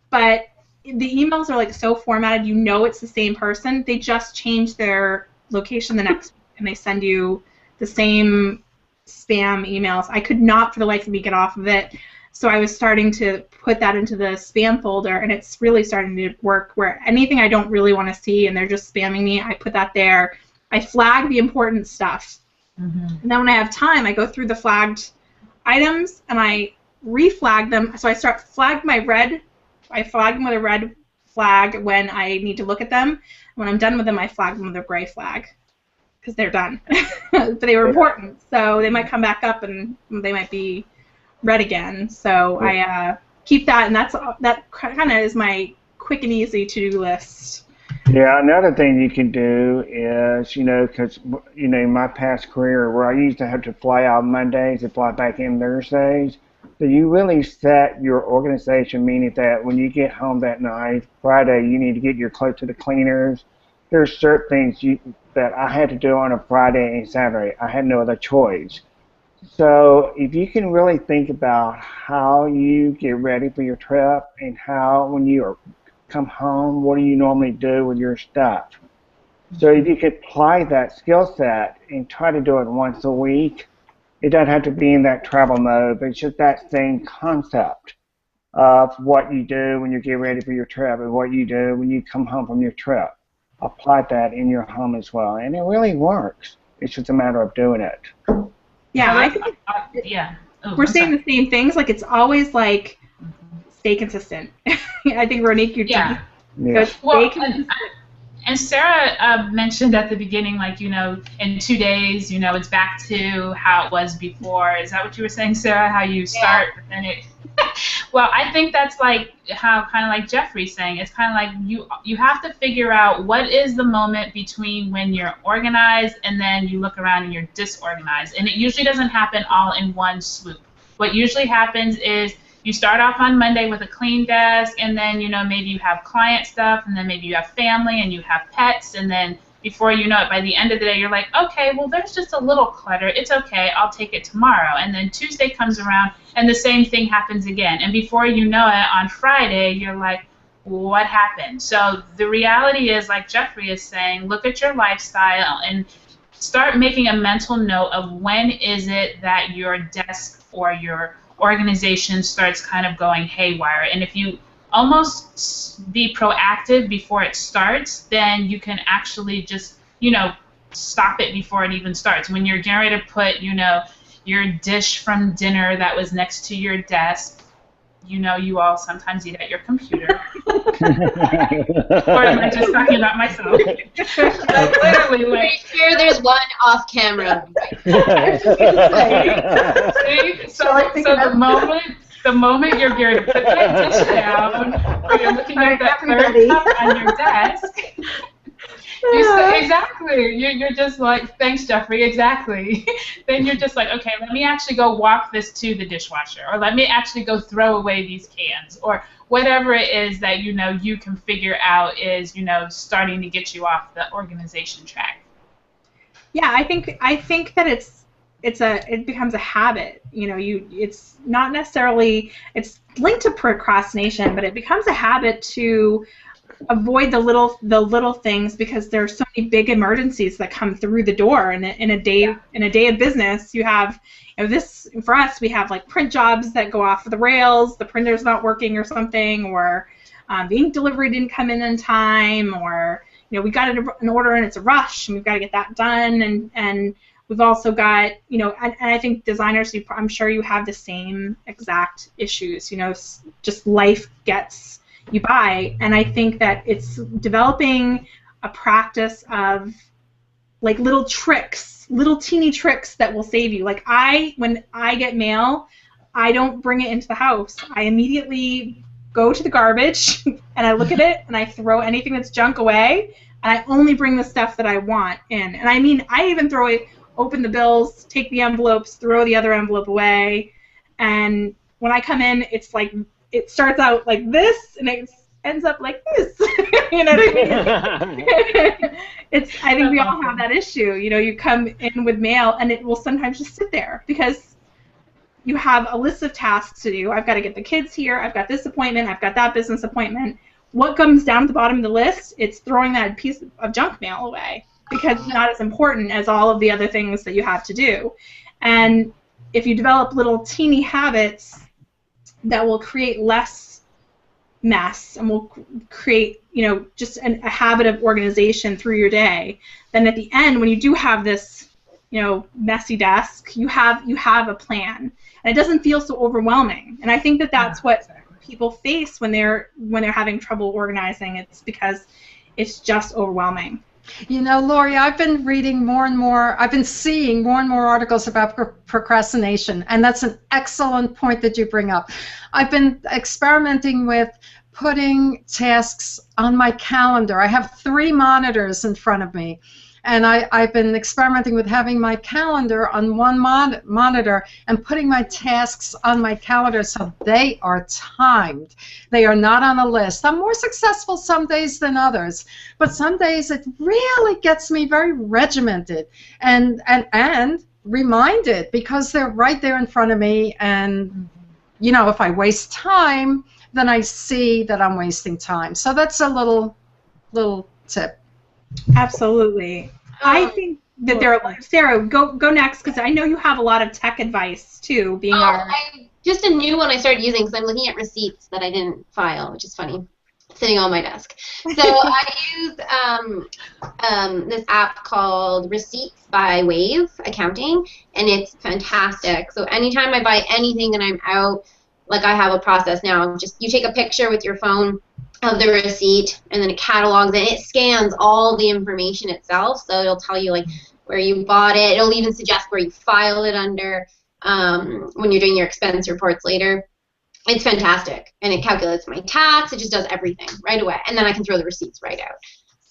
[SPEAKER 1] but the emails are like so formatted, you know it's the same person. They just change their location the next week, and they send you the same spam emails. I could not for the life of me get off of it. So I was starting to put that into the spam folder, and it's really starting to work where anything I don't really want to see and they're just spamming me, I put that there. I flag the important stuff. And then when I have time, I go through the flagged items and I reflag them. So I start flag my red. I flag them with a red flag when I need to look at them. When I'm done with them, I flag them with a gray flag because they're done. But they were important, so they might come back up and they might be red again. So I keep that, and that kind of is my quick and easy to-do list.
[SPEAKER 6] Yeah, another thing you can do is, you know, because, you know, my past career where I used to have to fly out Mondays and fly back in Thursdays, so you really set your organization, meaning that when you get home that night, Friday, you need to get your clothes to the cleaners. There's certain things that I had to do on a Friday and Saturday. I had no other choice. So if you can really think about how you get ready for your trip and how when you come home, what do you normally do with your stuff? So if you could apply that skill set and try to do it once a week, it doesn't have to be in that travel mode, but it's just that same concept of what you do when you get ready for your trip and what you do when you come home from your trip. Apply that in your home as well, and it really works. It's just a matter of doing it.
[SPEAKER 1] Yeah,
[SPEAKER 2] Oh,
[SPEAKER 1] we're
[SPEAKER 2] I'm
[SPEAKER 1] saying
[SPEAKER 2] sorry.
[SPEAKER 1] the same things. Like it's always like stay consistent. I think Ronique, you
[SPEAKER 2] Yeah.
[SPEAKER 6] Yeah.
[SPEAKER 1] stay
[SPEAKER 2] Well,
[SPEAKER 1] consistent.
[SPEAKER 2] and Sarah mentioned at the beginning, like, in 2 days, it's back to how it was before. Is that what you were saying, Sarah? How you start, but then it. Well, I think that's like how kind of like Jeffrey's saying. It's kind of like you have to figure out what is the moment between when you're organized and then you look around and you're disorganized. And it usually doesn't happen all in one swoop. What usually happens is you start off on Monday with a clean desk, and then, maybe you have client stuff, and then maybe you have family, and you have pets, and then before you know it, by the end of the day, you're like, okay, well, there's just a little clutter. It's okay. I'll take it tomorrow. And then Tuesday comes around, and the same thing happens again. And before you know it, on Friday, you're like, what happened? So the reality is, like Jeffrey is saying, look at your lifestyle and start making a mental note of when is it that your desk or your organization starts kind of going haywire. And if you almost be proactive before it starts, then you can actually just, stop it before it even starts. When you're getting ready to put, your dish from dinner that was next to your desk, you all sometimes eat at your computer. Or am I just talking about myself? Literally, like,
[SPEAKER 4] Pretty sure there's one off camera.
[SPEAKER 2] See? So the moment you're going to put that dish down, or you're looking at that third cup on your desk, you say, exactly. You're just like, thanks, Jeffrey, exactly. Then you're just like, okay, let me actually go walk this to the dishwasher, or let me actually go throw away these cans, or whatever it is that you can figure out is starting to get you off the organization track.
[SPEAKER 1] Yeah, I think that it becomes a habit. It's not necessarily, it's linked to procrastination, but it becomes a habit to avoid the little things, because there are so many big emergencies that come through the door in a day of business. You have this, for us, we have like print jobs that go off the rails, the printer's not working or something, or the ink delivery didn't come in time, or we got an order and it's a rush and we've got to get that done, and we've also got and I think designers, I'm sure you have the same exact issues. Just life gets you by, and I think that it's developing a practice of like little teeny tricks that will save you. Like when I get mail, I don't bring it into the house. I immediately go to the garbage and I look at it and I throw anything that's junk away, and I only bring the stuff that I want in. And I mean, I even open the bills, take the envelopes, throw the other envelope away, and when I come in, it's like it starts out like this and it ends up like this. You know what I mean? I think we all have that issue. You come in with mail and it will sometimes just sit there because you have a list of tasks to do. I've got to get the kids here, I've got this appointment, I've got that business appointment. What comes down at the bottom of the list? It's throwing that piece of junk mail away because it's not as important as all of the other things that you have to do. And if you develop little teeny habits that will create less mess and will create, just a habit of organization through your day, then at the end, when you do have this, messy desk, you have a plan, and it doesn't feel so overwhelming. And I think that that's what people face when they're having trouble organizing. It's because it's just overwhelming.
[SPEAKER 3] Lori, I've been reading more and more, I've been seeing more and more articles about procrastination, and that's an excellent point that you bring up. I've been experimenting with putting tasks on my calendar. I have 3 monitors in front of me, and I've been experimenting with having my calendar on one monitor and putting my tasks on my calendar so they are timed. They are not on a list. I'm more successful some days than others, but some days it really gets me very regimented and reminded, because they're right there in front of me, and if I waste time, then I see that I'm wasting time. So that's a little tip.
[SPEAKER 1] Absolutely. I think that Sarah, go next, because I know you have a lot of tech advice too.
[SPEAKER 4] Just a new one I started using because I'm looking at receipts that I didn't file, which is funny. sitting on my desk. So I use this app called Receipts by Wave Accounting, and it's fantastic. So anytime I buy anything and I'm out, like I have a process now, just you take a picture with your phone of the receipt, and then it catalogs it. It scans all the information itself, so it'll tell you like where you bought it. It'll even suggest where you file it under when you're doing your expense reports later. It's fantastic, and it calculates my tax. It just does everything right away, and then I can throw the receipts right out.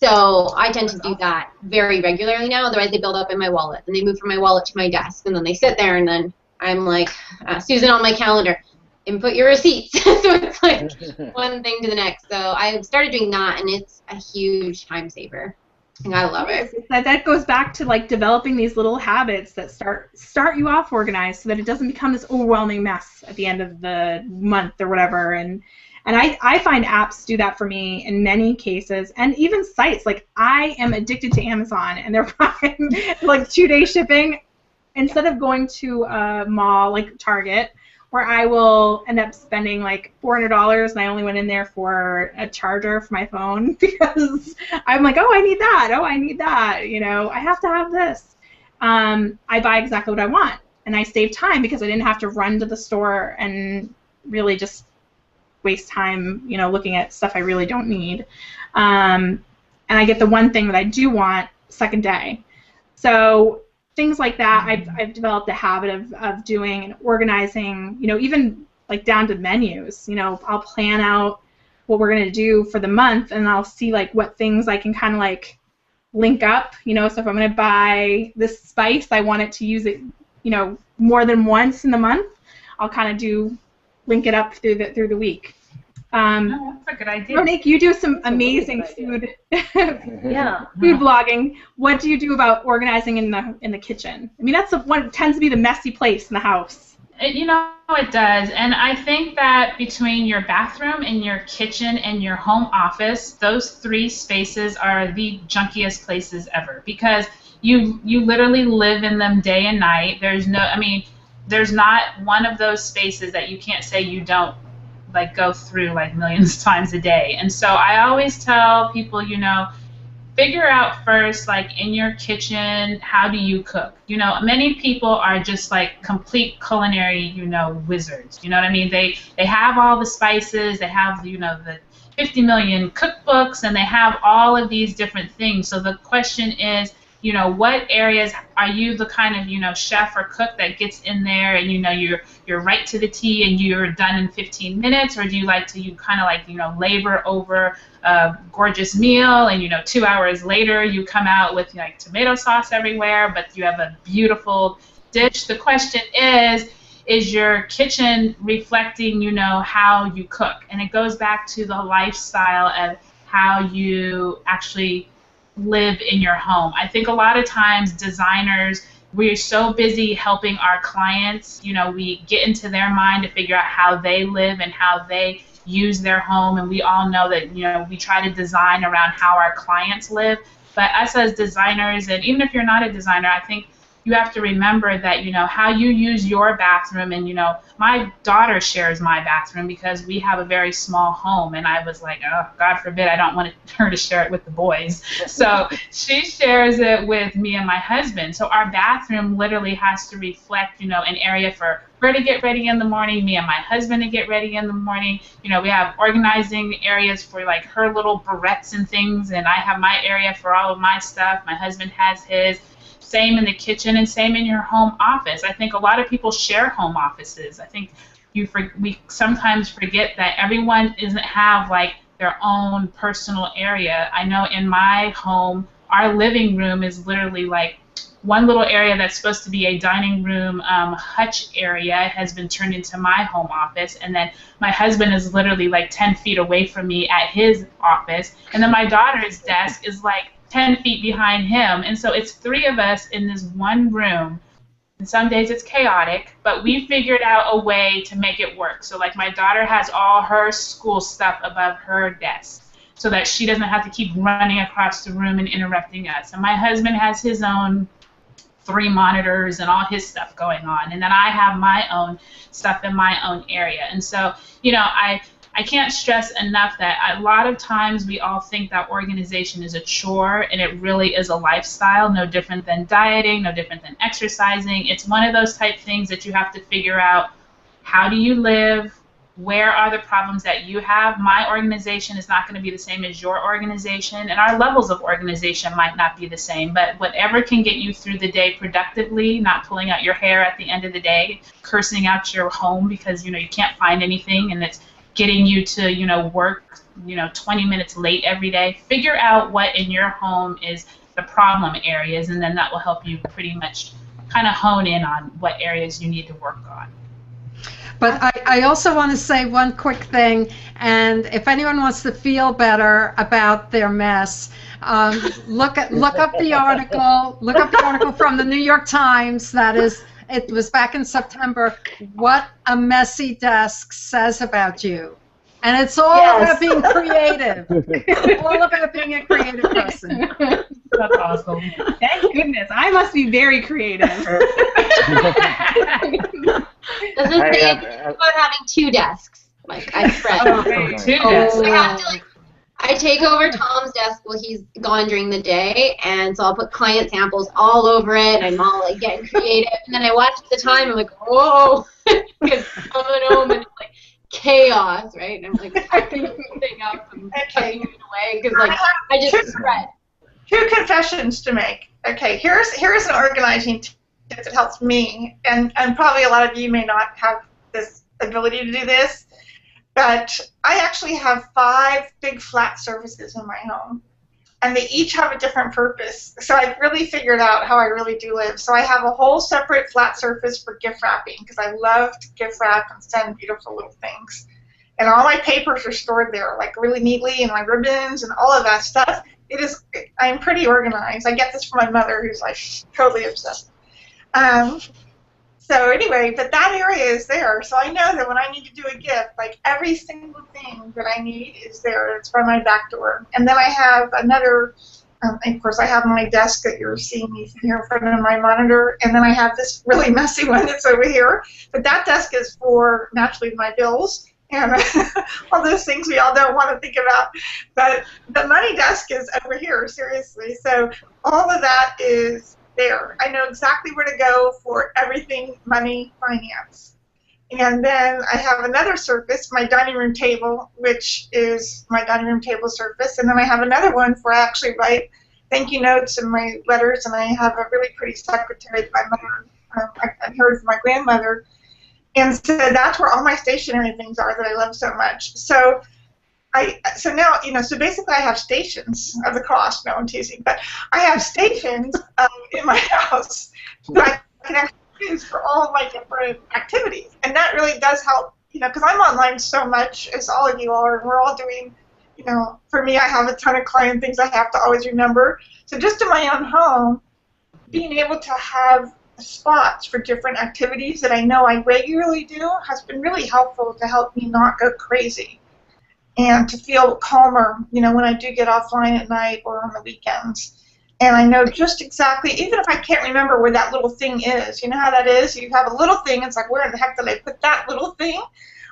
[SPEAKER 4] So I tend to do that very regularly now. Otherwise, they build up in my wallet, and they move from my wallet to my desk, and then they sit there, and then I'm like, Susan on my calendar, input your receipts. So it's like one thing to the next. So I started doing that, and it's a huge time saver. And I love it.
[SPEAKER 1] That goes back to like developing these little habits that start you off organized, so that it doesn't become this overwhelming mess at the end of the month or whatever. And I find apps do that for me in many cases, and even sites. Like I am addicted to Amazon and their Prime, like 2-day shipping. Instead of going to a mall like Target, where I will end up spending like $400, and I only went in there for a charger for my phone because I'm like, oh, I need that. Oh, I need that. You know, I have to have this. I buy exactly what I want, and I save time because I didn't have to run to the store and really just waste time, you know, looking at stuff I really don't need. And I get the one thing that I do want second day. So things like that, I've developed a habit of doing and organizing, you know, even like down to menus. You know, I'll plan out what we're going to do for the month, and I'll see like what things I can kind of like link up, you know. So if I'm going to buy this spice, I want it to use it, you know, more than once in the month. I'll kind of link it up through the week.
[SPEAKER 2] That's a good idea.
[SPEAKER 1] Monique, you do some amazing food food blogging. What do you do about organizing in the kitchen? I mean, that's one tends to be the messy place in the house.
[SPEAKER 2] You know, it does. And I think that between your bathroom and your kitchen and your home office, those 3 spaces are the junkiest places ever, because you literally live in them day and night. There's not one of those spaces that you can't say you don't like go through like millions of times a day. And so I always tell people, you know, figure out first, like in your kitchen, how do you cook? You know, many people are just like complete culinary, you know, wizards. You know what I mean? They have all the spices, they have, you know, the 50 million cookbooks, and they have all of these different things. So the question is, you know, what areas are you the kind of, you know, chef or cook that gets in there and, you know, you're right to the T and you're done in 15 minutes, or do you like to, you kind of like, you know, labor over a gorgeous meal, and, you know, 2 hours later you come out with like tomato sauce everywhere, but you have a beautiful dish? The question is your kitchen reflecting, you know, how you cook? And it goes back to the lifestyle of how you actually live in your home. I think a lot of times designers, we're so busy helping our clients, you know, we get into their mind to figure out how they live and how they use their home, and we all know that, you know, we try to design around how our clients live. But us as designers, and even if you're not a designer, I think you have to remember that, you know, how you use your bathroom, and, you know, my daughter shares my bathroom because we have a very small home, and I was like, oh, God forbid, I don't want her to share it with the boys. So she shares it with me and my husband. So our bathroom literally has to reflect, you know, an area for her to get ready in the morning, me and my husband to get ready in the morning. You know, we have organizing areas for like her little barrettes and things, and I have my area for all of my stuff. My husband has his. Same in the kitchen, and same in your home office. I think a lot of people share home offices. I think we sometimes forget that everyone doesn't have like their own personal area. I know in my home, our living room is literally like one little area that's supposed to be a dining room hutch area has been turned into my home office, and then my husband is literally like 10 feet away from me at his office, and then my daughter's desk is like 10 feet behind him. And so it's 3 of us in this one room. And some days it's chaotic, but we figured out a way to make it work. So like my daughter has all her school stuff above her desk so that she doesn't have to keep running across the room and interrupting us. And my husband has his own 3 monitors and all his stuff going on. And then I have my own stuff in my own area. And so, you know, I can't stress enough that a lot of times we all think that organization is a chore, and it really is a lifestyle, no different than dieting, no different than exercising. It's one of those type things that you have to figure out, how do you live? Where are the problems that you have? My organization is not going to be the same as your organization, and our levels of organization might not be the same, but whatever can get you through the day productively, not pulling out your hair at the end of the day, cursing out your home because you can't find anything, and it's getting you to work 20 minutes late every day. Figure out what in your home is the problem areas, and then that will help you pretty much kind of hone in on what areas you need to work on.
[SPEAKER 3] But I also want to say one quick thing, and if anyone wants to feel better about their mess, look up the article. Look up the article from the New York Times. It was back in September. What a messy desk says about you, and it's all about being creative. All about being a creative person.
[SPEAKER 2] That's awesome.
[SPEAKER 1] Thank goodness. I must be very creative.
[SPEAKER 4] Doesn't say anything about having 2 desks. Like I spread.
[SPEAKER 2] Two desks.
[SPEAKER 4] I have to I take over Tom's desk while he's gone during the day, and so I'll put client samples all over it, and I'm all like getting creative, and then I watch the time, and I'm like, whoa, it's coming home, and it's like chaos, right? And I'm like packing everything up and putting it away because like I just spread.
[SPEAKER 5] 2 confessions to make. Okay, here's an organizing tip that helps me, and probably a lot of you may not have this ability to do this, but I actually have 5 big flat surfaces in my home, and they each have a different purpose. So I've really figured out how I really do live. So I have a whole separate flat surface for gift wrapping because I love to gift wrap and send beautiful little things. And all my papers are stored there, like really neatly, and my ribbons and all of that stuff. I'm pretty organized. I get this from my mother, who's like totally obsessed. So anyway, but that area is there, so I know that when I need to do a gift, like every single thing that I need is there. It's by my back door. And then I have another, of course, I have my desk that you're seeing me here in front of my monitor, and then I have this really messy one that's over here. But that desk is for, naturally, my bills and all those things we all don't want to think about. But the money desk is over here, seriously. So all of that is there. I know exactly where to go for everything money, finance. And then I have another surface, my dining room table, which is my dining room table surface. And then I have another one where I actually write thank you notes and my letters. And I have a really pretty secretary that my mother, I heard from my grandmother. And so that's where all my stationery things are that I love so much. So now, so basically I have stations of the cross. No, I'm teasing. But I have stations in my house that I can actually use for all of my different activities. And that really does help, because I'm online so much, as all of you are. We're all doing, for me, I have a ton of client things I have to always remember. So just in my own home, being able to have spots for different activities that I know I regularly do has been really helpful to help me not go crazy and to feel calmer, when I do get offline at night or on the weekends. And I know just exactly, even if I can't remember where that little thing is, you know how that is? You have a little thing, it's like, where in the heck did I put that little thing?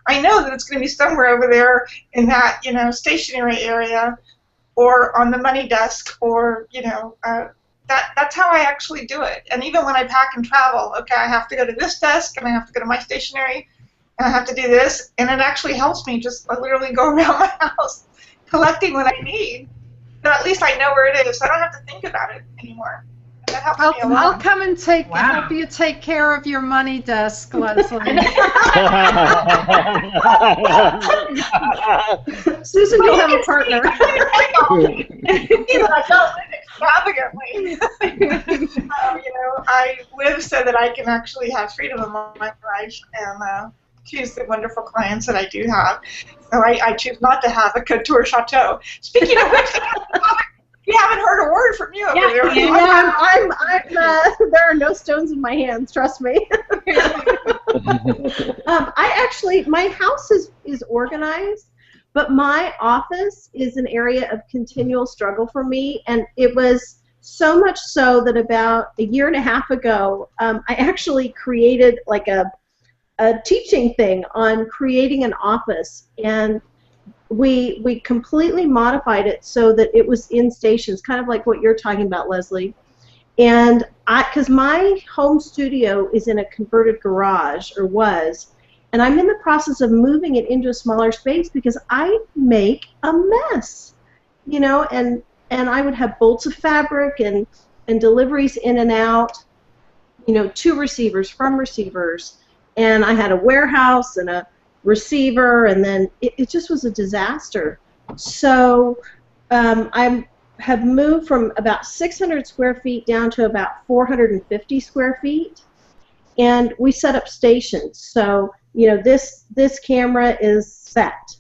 [SPEAKER 5] I know that it's going to be somewhere over there in that, stationery area or on the money desk or, that's how I actually do it. And even when I pack and travel, okay, I have to go to this desk and I have to go to my stationery and I have to do this, and it actually helps me just literally go around my house collecting what I need. But at least I know where it is, so I don't have to think about it anymore. And that helps me a lot.
[SPEAKER 3] I'll come and help you take care of your money desk, Leslie.
[SPEAKER 7] Susan, you'll have a partner.
[SPEAKER 5] I don't live extravagantly. I live so that I can actually have freedom in my life and choose the wonderful clients that I do have. So I choose not to have a couture chateau. Speaking of which, we haven't heard a word from you over there.
[SPEAKER 7] Yeah, there are no stones in my hands, trust me. My house is organized, but my office is an area of continual struggle for me, and it was so much so that about a year and a half ago, I actually created like a teaching thing on creating an office, and we completely modified it so that it was in stations, kind of like what you're talking about, Leslie. And because my home studio is in a converted garage, or was, and I'm in the process of moving it into a smaller space because I make a mess, you know, and I would have bolts of fabric and deliveries in and out, you know, to receivers, from receivers, and I had a warehouse and a receiver, and then it just was a disaster. So I have moved from about 600 square feet down to about 450 square feet, and we set up stations. So, you know, this camera is set,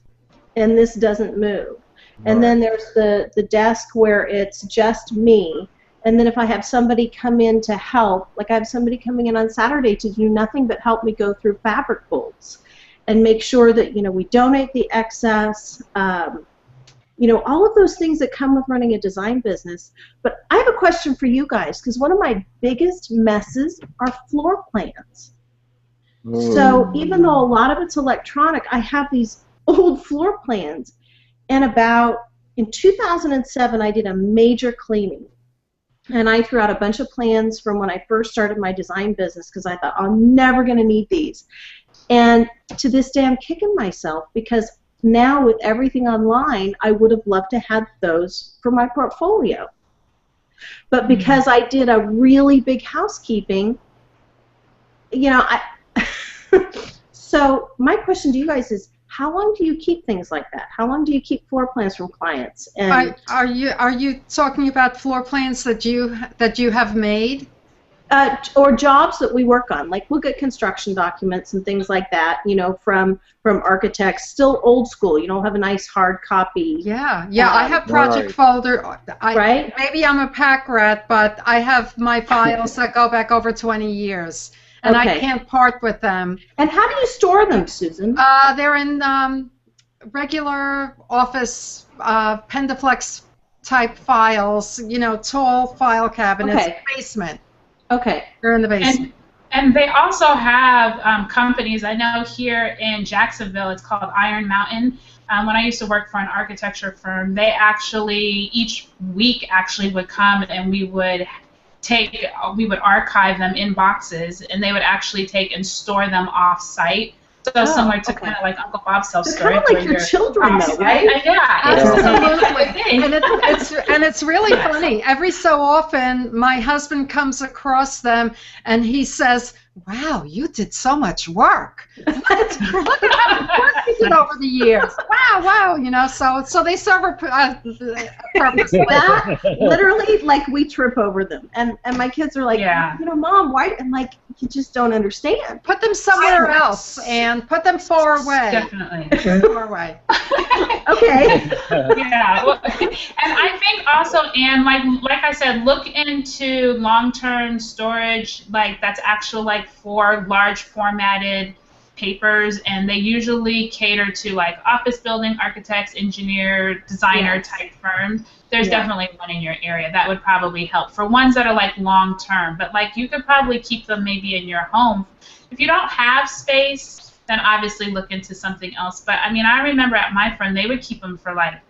[SPEAKER 7] and this doesn't move. And then there's the desk where it's just me. And then if I have somebody come in to help, like I have somebody coming in on Saturday to do nothing but help me go through fabric bolts and make sure that, you know, we donate the excess, you know, all of those things that come with running a design business. But I have a question for you guys, because one of my biggest messes are floor plans. So even though a lot of it's electronic, I have these old floor plans. And in 2007, I did a major cleaning. And I threw out a bunch of plans from when I first started my design business because I thought, I'm never going to need these. And to this day, I'm kicking myself because now with everything online, I would have loved to have those for my portfolio. But because I did a really big housekeeping, you know, so my question to you guys is, how long do you keep things like that? How long do you keep floor plans from clients? And
[SPEAKER 3] Are you talking about floor plans that you have made?
[SPEAKER 7] Or jobs that we work on, like we'll get construction documents and things like that, you know, from architects, still old school, you know, have a nice hard copy.
[SPEAKER 3] Yeah, I have project folder.
[SPEAKER 7] Right?
[SPEAKER 3] Maybe I'm a pack rat, but I have my files that go back over 20 years, and I can't part with them.
[SPEAKER 7] And how do you store them, Susan?
[SPEAKER 3] They're in regular office Pendaflex type files, you know, tall file cabinets, basement.
[SPEAKER 7] Okay.
[SPEAKER 3] They're in the basement.
[SPEAKER 2] And they also have companies. I know here in Jacksonville, it's called Iron Mountain. When I used to work for an architecture firm, they actually each week would come and we would archive them in boxes, and they would actually take and store them off site. So similar to kind of like Uncle Bob's self-storage.
[SPEAKER 7] Kind of like your children, though, right?
[SPEAKER 2] Yeah,
[SPEAKER 3] absolutely. And it's really funny. Every so often, my husband comes across them, and he says, "Wow, you did so much work. Look at how much work you did over the years. Wow, you know." So they serve a purpose.
[SPEAKER 7] That literally, like, we trip over them, and my kids are like, you know, Mom, why? I'm like, you just don't understand.
[SPEAKER 3] Put them somewhere else and put them far away.
[SPEAKER 2] Definitely.
[SPEAKER 3] Far away.
[SPEAKER 7] Okay.
[SPEAKER 2] Yeah. Well, and I think also, Anne, like I said, look into long-term storage, like that's actual like for large formatted papers, and they usually cater to like office building architects, engineer, designer type firms. There's definitely one in your area that would probably help for ones that are like long term, but like you could probably keep them maybe in your home. If you don't have space, then obviously look into something else. But I mean, I remember at my firm, they would keep them for like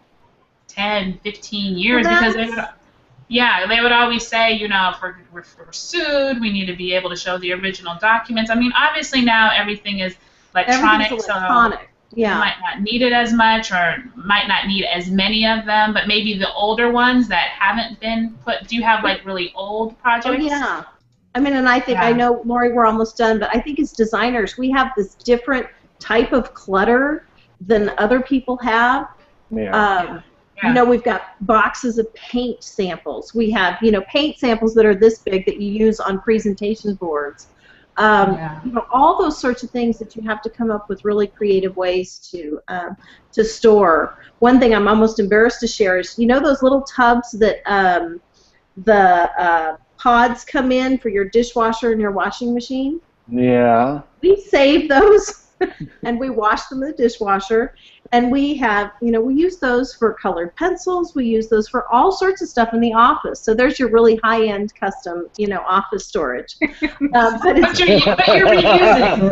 [SPEAKER 2] 10, 15 years because they would always say, you know, if we're sued, we need to be able to show the original documents. I mean, obviously now everything is electronic, so you might not need it as much or might not need as many of them, but maybe the older ones that haven't been put, do you have like really old projects?
[SPEAKER 7] Oh, yeah. I mean, and I think, I know, Lori, we're almost done, but I think as designers, we have this different type of clutter than other people have. You know, we've got boxes of paint samples. We have, you know, paint samples that are this big that you use on presentation boards. You know, all those sorts of things that you have to come up with really creative ways to store. One thing I'm almost embarrassed to share is, you know, those little tubs that the pods come in for your dishwasher and your washing machine?
[SPEAKER 6] Yeah.
[SPEAKER 7] We save those and we wash them in the dishwasher. And we have, we use those for colored pencils. We use those for all sorts of stuff in the office. So there's your really high-end custom, office storage.
[SPEAKER 2] But you're reusing.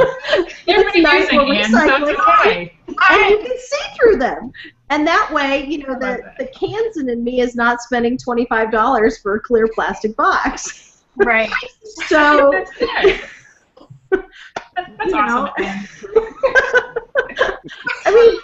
[SPEAKER 2] You're reusing, Ann, so it's okay.
[SPEAKER 7] And you can see through them. And that way, the Kansan in me is not spending $25 for a clear plastic box.
[SPEAKER 1] Right.
[SPEAKER 7] So,
[SPEAKER 2] that's awesome. I mean,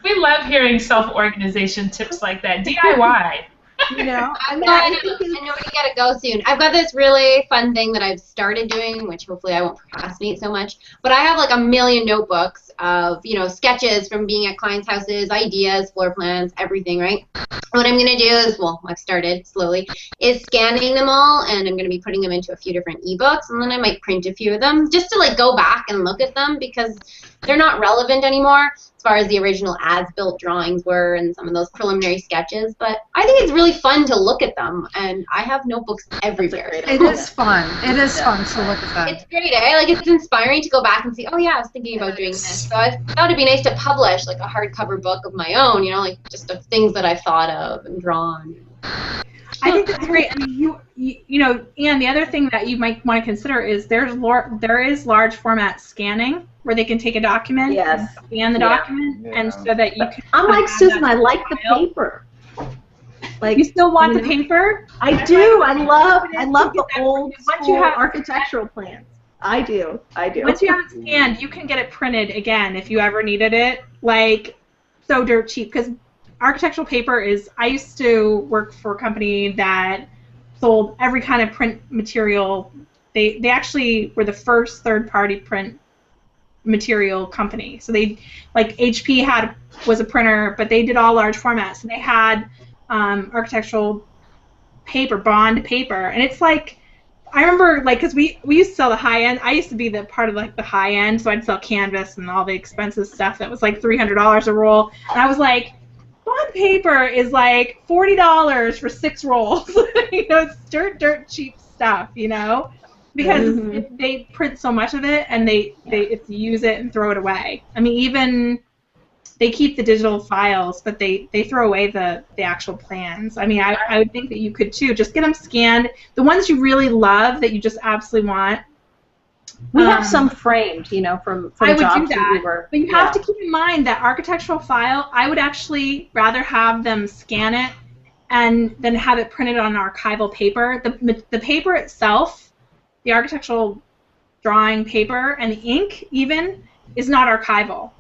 [SPEAKER 2] we love hearing self-organization tips like that. DIY.
[SPEAKER 4] I know we gotta go soon. I've got this really fun thing that I've started doing, which hopefully I won't procrastinate so much. But I have like a million notebooks of, sketches from being at clients' houses, ideas, floor plans, everything, right? What I'm gonna do is, well, I've started slowly, is scanning them all, and I'm gonna be putting them into a few different ebooks, and then I might print a few of them just to like go back and look at them because they're not relevant anymore as far as the original as-built drawings were and some of those preliminary sketches. But I think it's really fun to look at them, and I have notebooks everywhere.
[SPEAKER 3] It is fun. It is fun to look at them.
[SPEAKER 4] It's great, eh? Like, it's inspiring to go back and see, oh yeah, I was thinking about doing this. So I thought it'd be nice to publish like a hardcover book of my own, like just of things that I've thought of and drawn.
[SPEAKER 1] I think that's great. I mean, and the other thing that you might want to consider is there is large format scanning where they can take a document and scan the document, and so that you can.
[SPEAKER 7] I'm like Susan. I like the paper. Like,
[SPEAKER 1] you still want the paper?
[SPEAKER 7] I do. I love the old school architectural plans. I do.
[SPEAKER 1] Once you have it scanned, you can get it printed again if you ever needed it. Like, so dirt cheap, because architectural paper is. I used to work for a company that sold every kind of print material. They actually were the first third-party print material company. So they, like HP was a printer, but they did all large formats. And they had architectural paper, bond paper, and it's like, I remember, like, because we used to sell the high end. I used to be the part of like the high end, so I'd sell canvas and all the expensive stuff that was like $300 a roll, and I was like, bond paper is like $40 for 6 rolls. It's dirt cheap stuff, because they print so much of it, and they use it and throw it away. I mean, even they keep the digital files, but they throw away the actual plans. I mean, I would think that you could too. Just get them scanned. The ones you really love that you just absolutely want.
[SPEAKER 7] We have some framed, from
[SPEAKER 1] I would
[SPEAKER 7] jobs
[SPEAKER 1] do that,
[SPEAKER 7] we were.
[SPEAKER 1] but you have to keep in mind that architectural file, I would actually rather have them scan it and then have it printed on archival paper. The paper itself, the architectural drawing paper and the ink even, is not archival.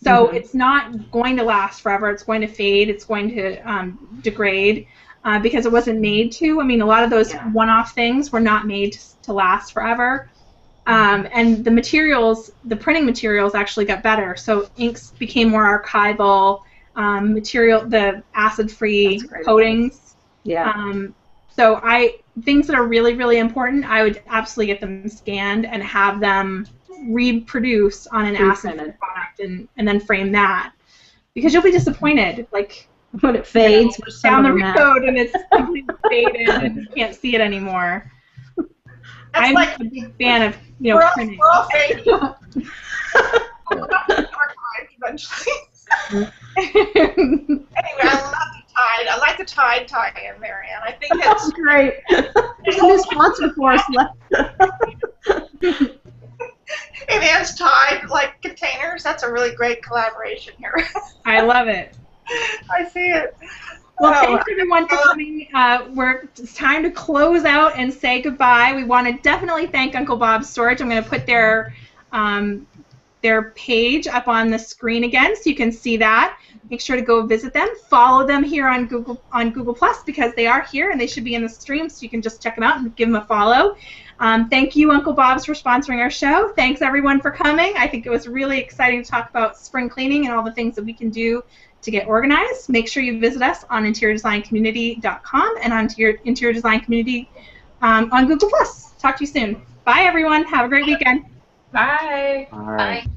[SPEAKER 1] So it's not going to last forever. It's going to fade. It's going to degrade because it wasn't made to. I mean, a lot of those one-off things were not made to last forever. And the materials, the printing materials actually got better. So inks became more archival. Material, the acid-free coatings. So things that are really, really important, I would absolutely get them scanned and have them reproduce on an acid product and then frame that, because you'll be disappointed like
[SPEAKER 7] when it fades
[SPEAKER 1] down the road and it's completely faded and you can't see it anymore. I'm a big fan of printing.
[SPEAKER 5] We're all fading. Eventually. Anyway, I like the tide tie in there, Ann. I think that's
[SPEAKER 7] great. There's a new sponsor for us left.
[SPEAKER 5] And Ann's Tide, like containers, that's a really great collaboration here.
[SPEAKER 1] I love it.
[SPEAKER 5] I see it.
[SPEAKER 1] Well, thanks everyone for coming. It's time to close out and say goodbye. We want to definitely thank Uncle Bob's Storage. I'm going to put their page up on the screen again so you can see that. Make sure to go visit them. Follow them here on Google Plus because they are here and they should be in the stream, so you can just check them out and give them a follow. Thank you, Uncle Bob's, for sponsoring our show. Thanks, everyone, for coming. I think it was really exciting to talk about spring cleaning and all the things that we can do to get organized. Make sure you visit us on interiordesignCommunity.com and on Interior Design Community on Google Plus. Talk to you soon. Bye, everyone. Have a great weekend.
[SPEAKER 2] Bye.
[SPEAKER 6] All right.
[SPEAKER 4] Bye.